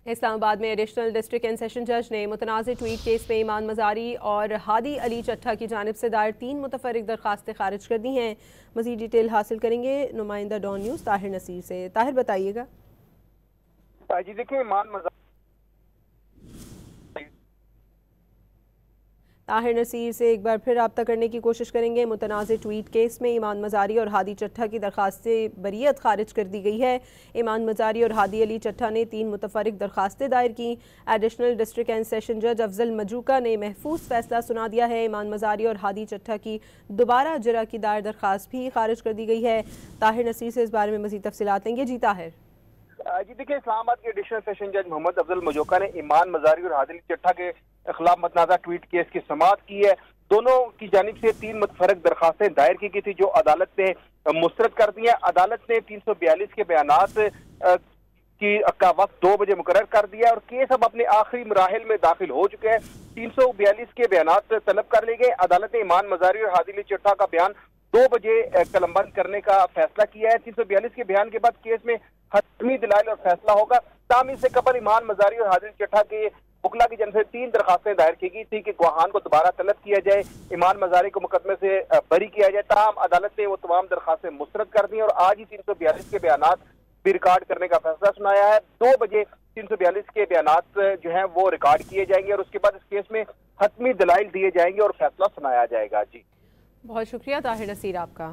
इस्लामाबाद में additional district and session जज ने मुतनाज़ ट्वीट केस में ईमान मज़ारी और हादी अली चट्ठा की जानिब से दायर 3 मुतफर्रिक दरखास्तें खारिज कर दी हैं। मज़ीद डिटेल हासिल करेंगे नुमाइंदा डॉन न्यूज़ ताहिर नसीर से। ताहिर बताइएगा। जी देखिए, ताहिर नसीर से एक बार फिर रब्ता करने की कोशिश करेंगे। मुतनाज़ ट्वीट केस में ईमान मज़ारी और हादी चट्ठा की दरखास्तें बरीयत खारिज कर दी गई है। ईमान मज़ारी और हादी अली चट्ठा ने 3 मुतफर्रिक दरखास्तें दायर की। एडिशनल डिस्ट्रिक्ट एंड सेशन जज अफजल मजूका ने महफूज फैसला सुना दिया है। ईमान मज़ारी और हादी चट्ठा की दोबारा जरा की दायर दरखास्त भी खारिज कर दी गई है। ताहिर नसीर से इस बारे में मज़ीद तफसीलात लेंगे। जी ताहिर। जी देखिए, इस्लामाबाद के एडिशनल सेशन जज मोहम्मद अफजल मजूका ने ईमान मज़ारी और हादी अली चट्ठा के खिलाफ मतनाज़ा ट्वीट केस की समाअत की है। दोनों की जानिब से 3 मुतफर्रिक दरखास्तें दायर की गई थी, जो अदालत ने मुस्तरद कर दी है। अदालत ने 342 के बयानात का वक्त 2 बजे मुकर्रर कर दिया और केस अब अपने आखिरी मराहिल में दाखिल हो चुके हैं। 342 के बयानात तलब कर लिए गए। अदालत ने ईमान मज़ारी और हादी अली चट्ठा का बयान 2 बजे कलमबंद करने का फैसला किया है। 342 के बयान के बाद केस में हतमी दलाइल और फैसला होगा। ताहम इससे कबल ईमान मज़ारी और हादी अली चट्ठा के वकला की जानब से 3 दरखास्तें दायर की गई थी कि गवाहान को दोबारा तलब किया जाए, ईमान मज़ारी को मुकदमे से बरी किया जाए। ताहम अदालत ने वो तमाम दरखास्तें मुस्तरद कर दी और आज ही 342 के बयानात भी रिकॉर्ड करने का फैसला सुनाया है। 2 बजे 342 के बयानात जो हैं वो रिकॉर्ड किए जाएंगे और उसके बाद इस केस में हतमी दलाइल दिए जाएंगे और फैसला सुनाया जाएगा। जी बहुत शुक्रिया ताहिर नसीर आपका।